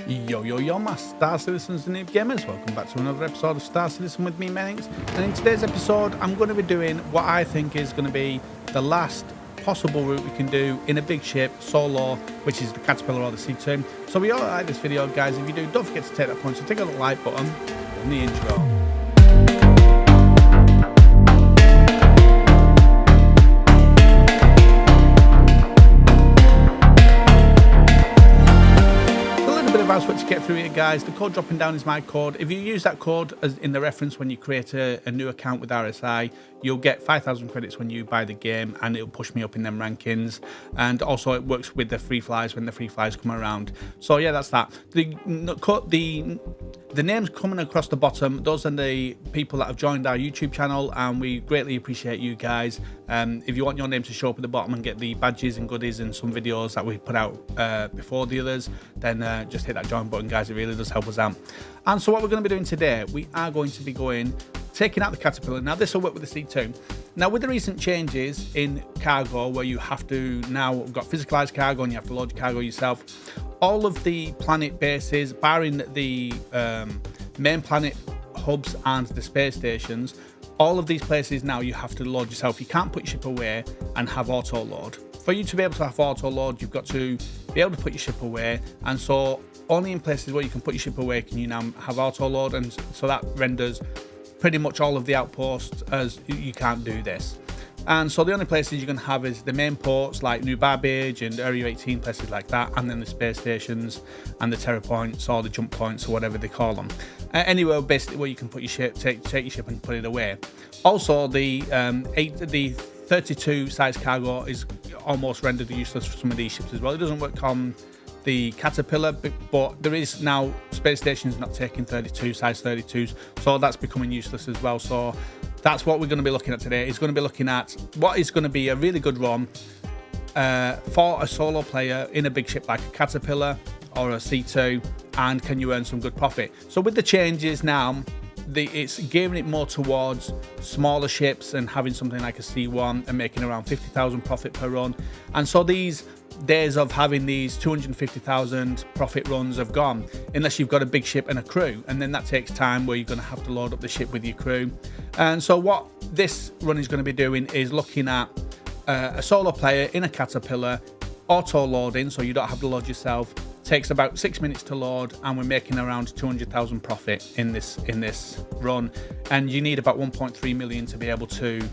Yo, my Star Citizens and Noob Gamers. Welcome back to another episode of Star Citizen with me, Mennings. And in today's episode, I'm going to be doing what I think is going to be the last possible route we can do in a big ship, solo, which is the Caterpillar or the C2. So we all like this video, guys. If you do, don't forget to take that point. So take a little like button on the intro. What to get through here, guys. The code dropping down is my code. If you use that code as in the reference when you create a new account with RSI, you'll get 5,000 credits when you buy the game, and it'll push me up in them rankings. And also it works with the free flies when the free flies come around. So yeah, that's that. The names coming across the bottom, those are the people that have joined our YouTube channel, and we greatly appreciate you guys. If you want your name to show up at the bottom and get the badges and goodies and some videos that we put out before the others, then just hit that join button, guys. It really does help us out. And so what we're going to be doing today, we are going to be taking out the Caterpillar. Now this will work with the C2. Now with the recent changes in cargo, where you have to now got physicalized cargo and you have to load your cargo yourself, all of the planet bases, barring the main planet hubs and the space stations, all of these places now you have to load yourself. You can't put your ship away and have auto load. For you to be able to have auto load, you've got to be able to put your ship away, and so only in places where you can put your ship away can you now have auto load, and so that renders pretty much all of the outposts as you can't do this. And so the only places you can have is the main ports like New Babbage and Area 18, places like that, and then the space stations and the terror points or the jump points or whatever they call them. Anywhere basically where you can put your ship, take your ship and put it away. Also the 32 size cargo is almost rendered useless for some of these ships as well. It doesn't work on the Caterpillar, but there is now space stations not taking 32 size 32s, so that's becoming useless as well. So that's what we're going to be looking at today. Is going to be looking at what is going to be a really good run for a solo player in a big ship like a Caterpillar or a C2, and can you earn some good profit. So with the changes now, it's gearing it more towards smaller ships and having something like a C1 and making around 50,000 profit per run. And so these days of having these 250,000 profit runs have gone, unless you've got a big ship and a crew, and then that takes time where you're going to have to load up the ship with your crew. And so what this run is going to be doing is looking at a solo player in a Caterpillar, auto loading, so you don't have to load yourself. Takes about 6 minutes to load, and we're making around 200,000 profit in this run, and you need about 1.3 million to be able to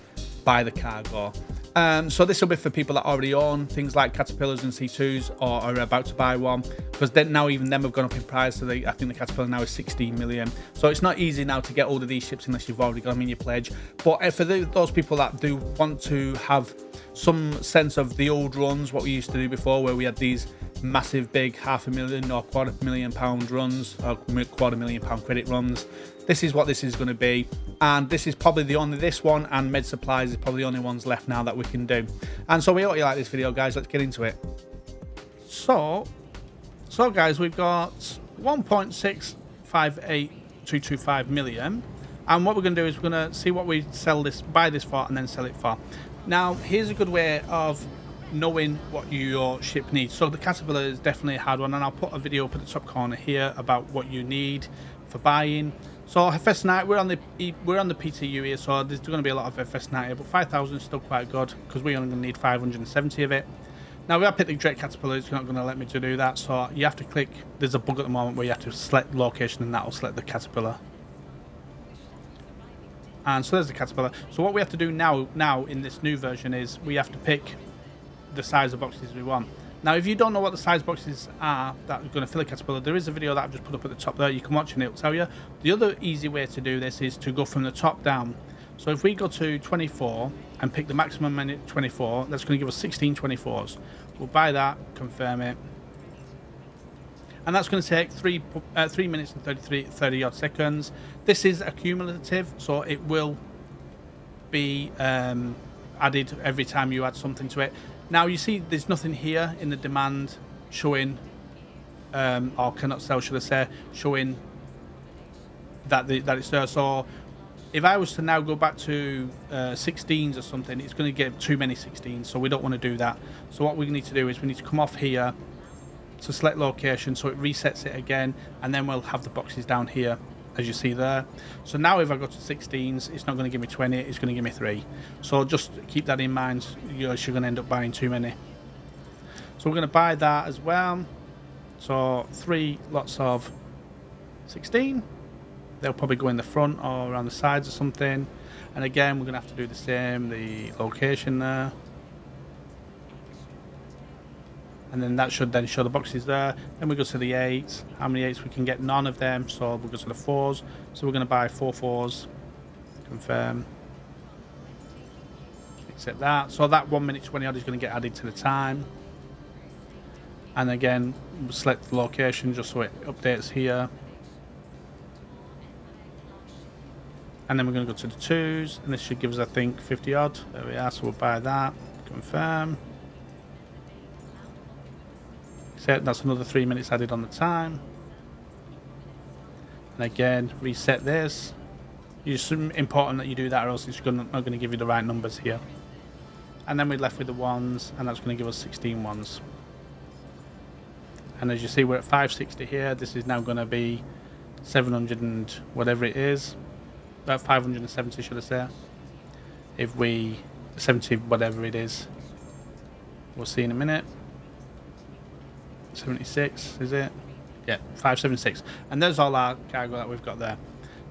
buy the cargo. So this will be for people that already own things like Caterpillars and C2s or are about to buy one, because then now even them have gone up in price. So I think the Caterpillar now is 16 million. So it's not easy now to get all of these ships unless you've already got them in your pledge. But for those people that do want to have some sense of the old runs, what we used to do before, where we had these massive big £500,000 or £250,000 runs, or £250,000 credit runs, this is what this is going to be. And this is probably this one and Med Supplies is probably the only ones left now that we can do. And so we hope you like this video, guys. Let's get into it. So guys, we've got 1.658225 million, and what we're going to do is we're going to see what we buy this for and then sell it for. Now here's a good way of knowing what your ship needs. So the Caterpillar is definitely a hard one, and I'll put a video up at the top corner here about what you need for buying. So Hephaestanite, we're on the PTU here, so there's going to be a lot of Hephaestanite here, but 5,000 is still quite good because we're only going to need 570 of it. Now we have picked the Drake Caterpillar, it's not going to let me to do that, so you have to click. There's a bug at the moment where you have to select location, and that will select the Caterpillar. And so there's the Caterpillar. So what we have to do now in this new version is we have to pick the size of boxes we want. Now if you don't know what the size boxes are that are going to fill a Caterpillar, there is a video that I've just put up at the top there. You can watch and it'll tell you. The other easy way to do this is to go from the top down. So if we go to 24 and pick the maximum minute 24, that's going to give us 16 24s. We'll buy that, confirm it, and that's going to take 3 minutes and 30 odd seconds. This is accumulative, so it will be added every time you add something to it. Now you see there's nothing here in the demand showing, or cannot sell, should I say, showing that it's there. So if I was to now go back to 16s or something, it's going to get too many 16s, so we don't want to do that. So what we need to do is we need to come off here to select location, so it resets it again, and then we'll have the boxes down here, as you see there. So now if I go to 16s, it's not going to give me 20, it's going to give me 3. So just keep that in mind, you're going to end up buying too many. So we're going to buy that as well. So 3 lots of 16. They'll probably go in the front or around the sides or something. And again, we're going to have to do the same, the location there. And then that should then show the boxes there. Then we go to the 8s. How many 8s we can get? None of them. So we'll go to the 4s. So we're going to buy 4 4s. Confirm. Accept that. So that 1 minute 20 odd is going to get added to the time. And again, we'll select the location just so it updates here. And then we're going to go to the 2s. And this should give us, I think, 50 odd. There we are. So we'll buy that. Confirm. That's another 3 minutes added on the time. And again, reset this. It's important that you do that, or else it's not going to give you the right numbers here. And then we're left with the 1s, and that's going to give us 16 ones. And as you see, we're at 560 here. This is now going to be 700 and whatever it is. About 570, should I say. If we 70 whatever it is. We'll see in a minute. 76 is it? Yeah, 576. And there's all our cargo that we've got there.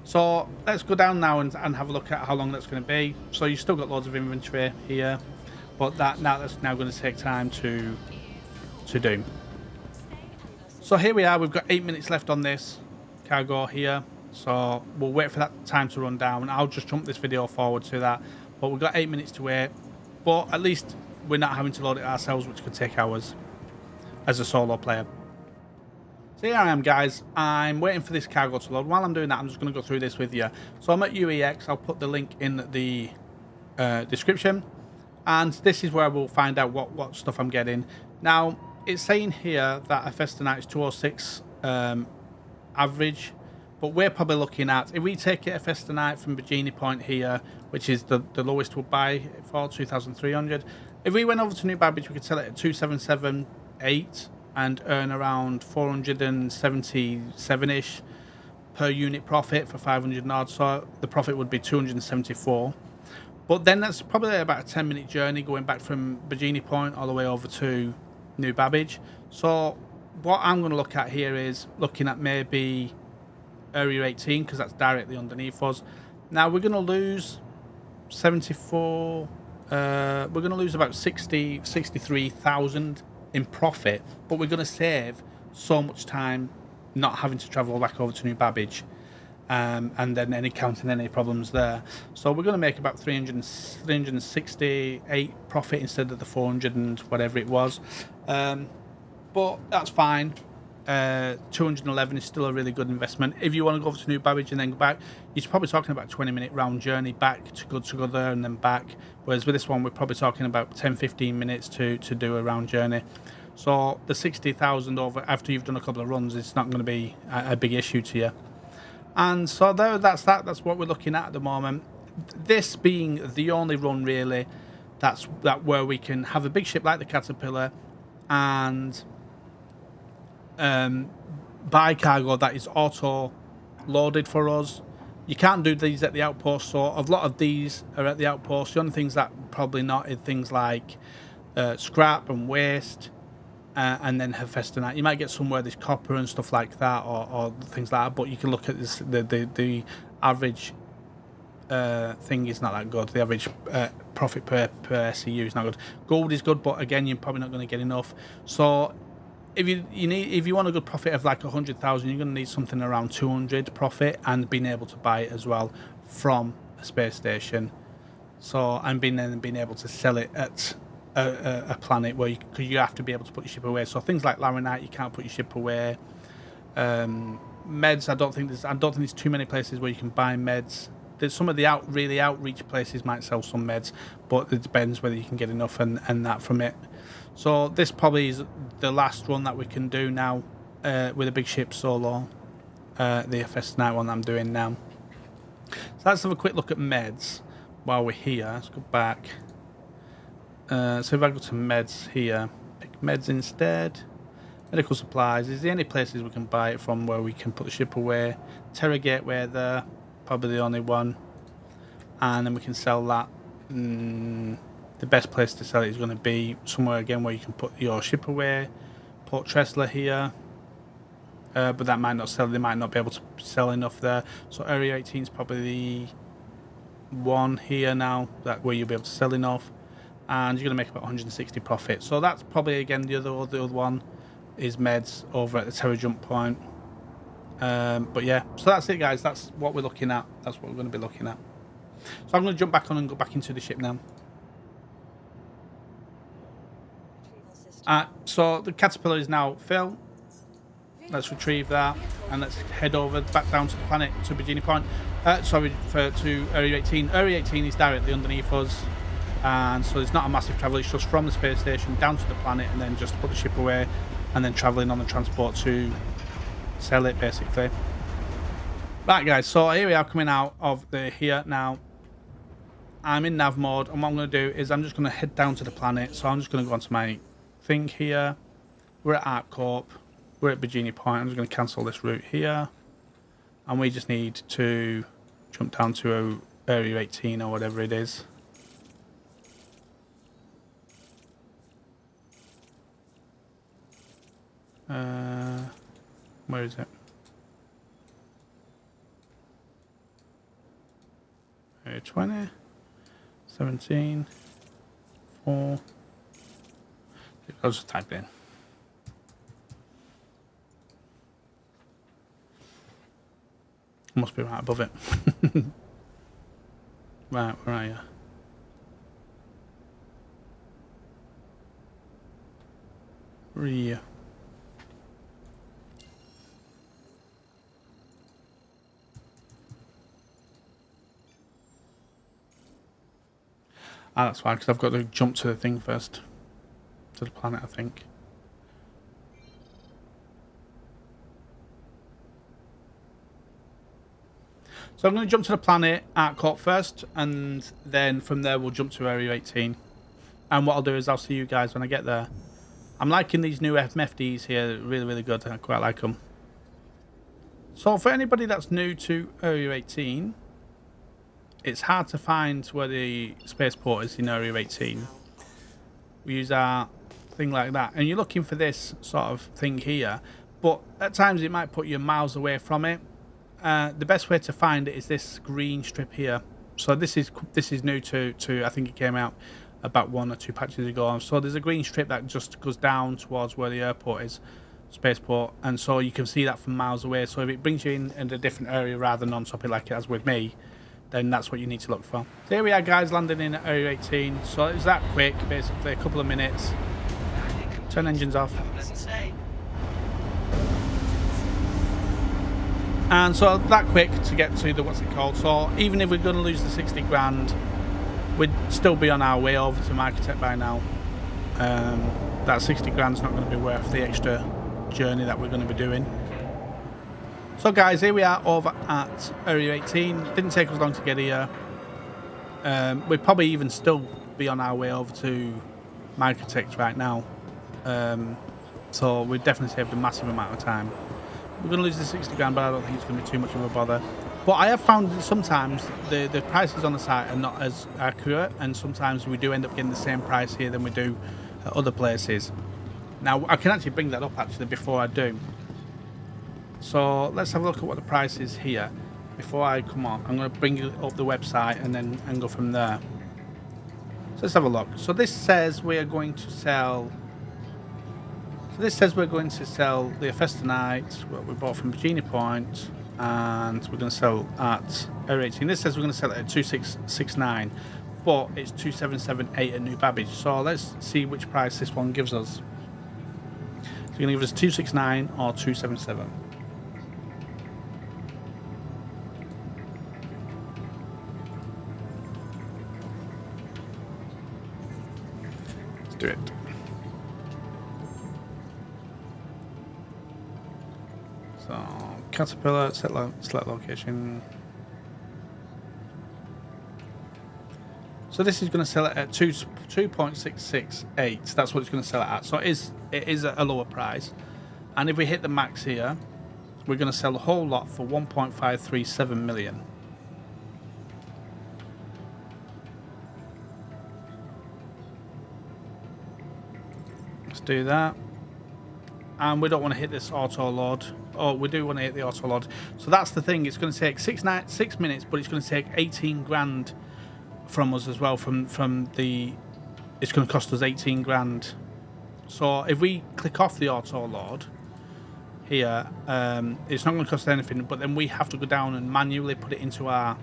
So let's go down now and have a look at how long that's going to be. So you've still got loads of inventory here, but that's now going to take time to do. So here we are. We've got 8 minutes left on this cargo here. So we'll wait for that time to run down. I'll just jump this video forward to that. But we've got 8 minutes to wait. But at least we're not having to load it ourselves, which could take hours as a solo player. So here I am, guys. I'm waiting for this cargo to load. While I'm doing that, I'm just going to go through this with you. So I'm at UEX. I'll put the link in the description. And this is where we'll find out what stuff I'm getting. Now, it's saying here that Hephaestanite is 206 average. But we're probably looking at, if we take it Hephaestanite from Baijini point here, which is the lowest we'll buy it for, 2,300. If we went over to New Babbage, we could sell it at 2,778 and earn around 477-ish per unit profit for 500 odd. So the profit would be 274. But then that's probably about a 10-minute journey going back from Baijini point all the way over to New Babbage. So what I'm going to look at here is looking at maybe Area 18, because that's directly underneath us. Now we're going to lose 74. We're going to lose about 63,000 in profit, but we're going to save so much time not having to travel back over to New Babbage, and then counting any problems there. So we're going to make about 368 profit instead of the 400 and whatever it was. But that's fine. 211 is still a really good investment. If you want to go over to New Babbage and then go back, you're probably talking about a 20-minute round journey back to go there and then back. Whereas with this one, we're probably talking about 10-15 minutes to do a round journey. So the 60,000 over after you've done a couple of runs, it's not going to be a big issue to you. And so that's what we're looking at the moment. This being the only run really, that's where we can have a big ship like the Caterpillar and buy cargo that is auto loaded for us. You can't do these at the outpost, so a lot of these are at the outpost. The only things that probably not are things like scrap and waste, and then Hephaestanite. You might get somewhere there's copper and stuff like that, or things like that. But you can look at this. The average thing is not that good. The average profit per SCU is not good. Gold is good, but again, you're probably not going to get enough. So if you want a good profit of like 100,000, you're going to need something around 200 profit and being able to buy it as well from a space station. So and being able to sell it at a planet where because you have to be able to put your ship away. So things like Laranite, you can't put your ship away. Meds, I don't think there's too many places where you can buy meds. There's some of the really outreach places might sell some meds, but it depends whether you can get enough and that from it. So this probably is the last run that we can do now with a big ship solo, the Hephaestanite one that I'm doing now. So let's have a quick look at meds while we're here. Let's go back. So if I go to meds here, pick meds instead. Medical supplies. Is there any places we can buy it from where we can put the ship away? Terra Gateway there, probably the only one. And then we can sell that. The best place to sell it is going to be somewhere again where you can put your ship away. Port Tresla here. But that might not sell. They might not be able to sell enough there. So Area 18 is probably the one here now that where you'll be able to sell enough, and you're going to make about 160 profit. So that's probably again the other one is meds over at the Terra jump point. But yeah, so that's it, guys. That's what we're looking at. That's what we're going to be looking at. So I'm going to jump back on and go back into the ship now. So the caterpillar is now filled. Let's retrieve that and let's head over back down to the planet to Baijini Point. To Area 18. Area 18 is directly underneath us, and so it's not a massive travel. It's just from the space station down to the planet and then just put the ship away and then travelling on the transport to sell it, basically. Right, guys, so here we are coming out of the here now. I'm in nav mode, and what I'm going to do is I'm just going to head down to the planet. So I'm just going to go onto my thing here. We're at ArcCorp. We're at Baijini Point. I'm just going to cancel this route here. And we just need to jump down to Area 18 or whatever it is. Where is it? Area 20, 17, 4. I'll just type it in. Must be right above it. Right, where are you? Rear. Ah, that's why, because I've got to jump to the thing first. To the planet, I think. So I'm going to jump to the planet ArcCorp first, and then from there we'll jump to Area 18. And what I'll do is I'll see you guys when I get there. I'm liking these new MFDs here, really, really good. I quite like them. So for anybody that's new to Area 18, it's hard to find where the spaceport is in Area 18. We use our thing like that, and you're looking for this sort of thing here, but at times it might put you miles away from it. The best way to find it is this green strip here. So this is new to I think it came out about 1 or 2 patches ago. So there's a green strip that just goes down towards where the airport is, spaceport, and so you can see that from miles away. So if it brings you in a different area rather than on top of it like it has with me, then that's what you need to look for. So here we are, guys, landing in Area 18. So it was that quick, basically a couple of minutes. Turn engines off. And so that quick to get to the, what's it called, so even if we're going to lose the 60 grand, we'd still be on our way over to Architect by now. That 60 grand's not going to be worth the extra journey that we're going to be doing. So guys, here we are over at Area 18. Didn't take us long to get here. We'd probably even still be on our way over to Architect right now. So we've definitely saved a massive amount of time. We're going to lose the 60 grand, but I don't think it's going to be too much of a bother. But I have found that sometimes the prices on the site are not as accurate, and sometimes we do end up getting the same price here than we do at other places. Now, I can actually bring that up actually before I do. So let's have a look at what the price is here. Before I come on, I'm going to bring up the website and go from there. So let's have a look. So this says we are going to sell... So this says we're going to sell the Hephaestanite, what we bought from Baijini Point, and we're going to sell at Area 18. This says we're going to sell it at 2669, but it's 2778 at New Babbage. So let's see which price this one gives us. So you're going to give us 269 or 277. Let's do it. So, Caterpillar, select location. So this is going to sell it at 2.668. That's what it's going to sell it at. So it is a lower price. And if we hit the max here, we're going to sell the whole lot for 1.537 million. Let's do that. And we don't want to hit this auto load. Oh, we do want to hit the auto load. So that's the thing. It's going to take 6 minutes, but it's going to take 18 grand from us as well. From the, it's going to cost us 18 grand. So if we click off the auto load here, it's not going to cost anything. But then we have to go down and manually put it into our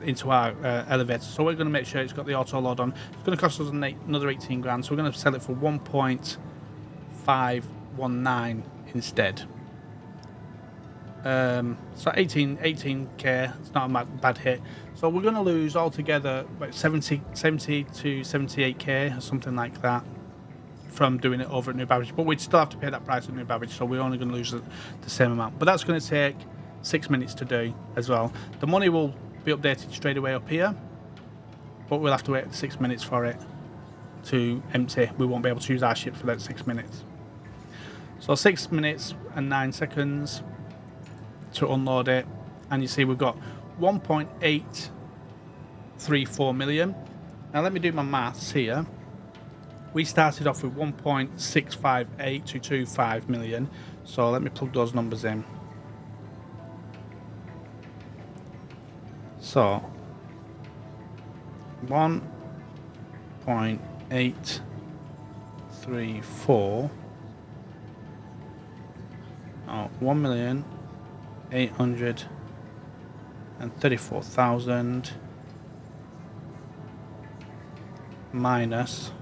elevator. So we're going to make sure it's got the auto load on. It's going to cost us another 18 grand. So we're going to sell it for 1.519 instead. So 18k, it's not a bad hit. So we're going to lose altogether about 70 to 78k or something like that from doing it over at New Babbage. But we'd still have to pay that price at New Babbage, so we're only going to lose the same amount. But that's going to take 6 minutes to do as well. The money will be updated straight away up here, but we'll have to wait 6 minutes for it to empty. We won't be able to use our ship for that 6 minutes. So 6 minutes and 9 seconds to unload it, and you see we've got 1.834 million. Now let me do my maths here. We started off with 1.65825 million, so let me plug those numbers in. So 1.834 1,834,000 minus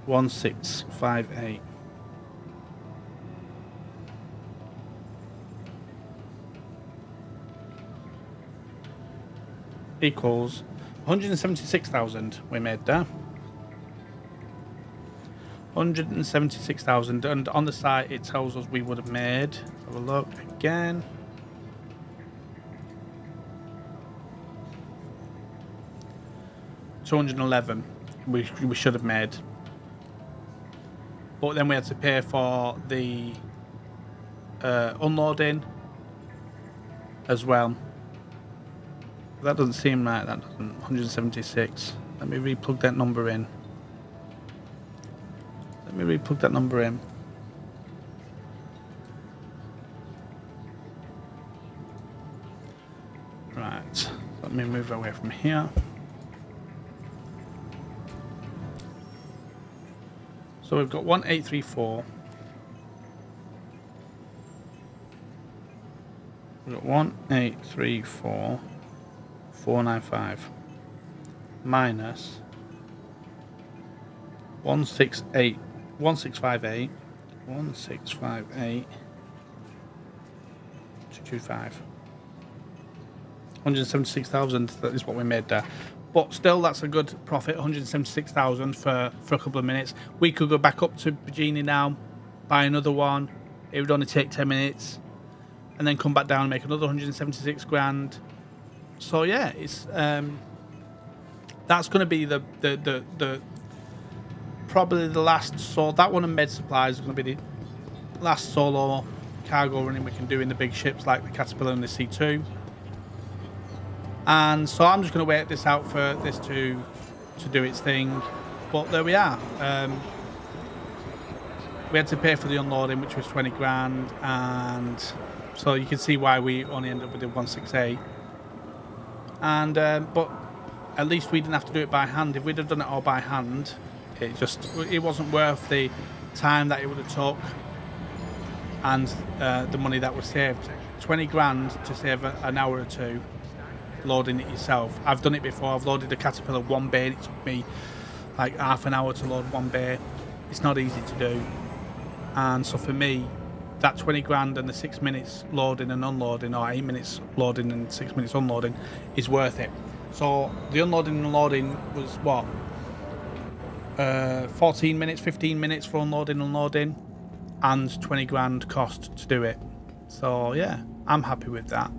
1658 equals 176,000 we made there. 176,000, and on the site it tells us we would have made, have a look again, $211 we should have made, but then we had to pay for the unloading as well. That doesn't seem right, that doesn't. 176. Let me replug that number in. Right, let me move away from here. So we've got 1834. We've got 1,834,495 minus 1658 225. 176,000, that is what we made there. But still, that's a good profit, 176,000 for a couple of minutes. We could go back up to Baijini now, buy another one. It would only take 10 minutes. And then come back down and make another 176 grand. So yeah, it's that's going to be the probably the last. So that one and med supplies is going to be the last solo cargo running we can do in the big ships like the Caterpillar and the C2. And so I'm just going to wait this out for this to do its thing. But there we are. We had to pay for the unloading, which was 20 grand, and so you can see why we only ended up with the 168. And but at least we didn't have to do it by hand. If we'd have done it all by hand, it wasn't worth the time that it would have took and the money that was saved. 20 grand to save an hour or two loading it yourself. I've done it before. I've loaded the Caterpillar one bay and it took me like half an hour to load one bay. It's not easy to do. And so for me, that 20 grand and the 6 minutes loading and unloading, or 8 minutes loading and 6 minutes unloading, is worth it. So the unloading and unloading was what? 14 minutes, 15 minutes for unloading and unloading, and 20 grand cost to do it. So yeah, I'm happy with that.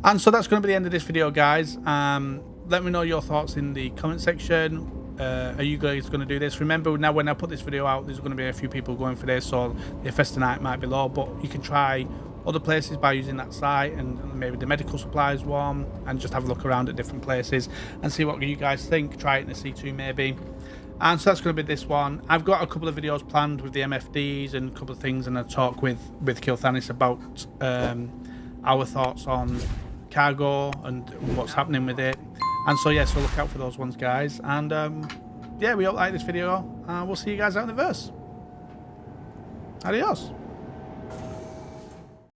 And so that's going to be the end of this video, guys. Let me know your thoughts in the comment section. are you guys going to do this? Remember, now when I put this video out, there's going to be a few people going for this, so the Hephaestanite might be low, but you can try other places by using that site, and maybe the medical supplies one, and just have a look around at different places and see what you guys think. Try it in a C2 maybe. And so that's going to be this one. I've got a couple of videos planned with the MFDs and a couple of things, and a talk with Kilthanis about our thoughts on cargo and what's happening with it. And so yeah, so look out for those ones, guys. And yeah, we hope you like this video. We'll see you guys out in the verse. Adios.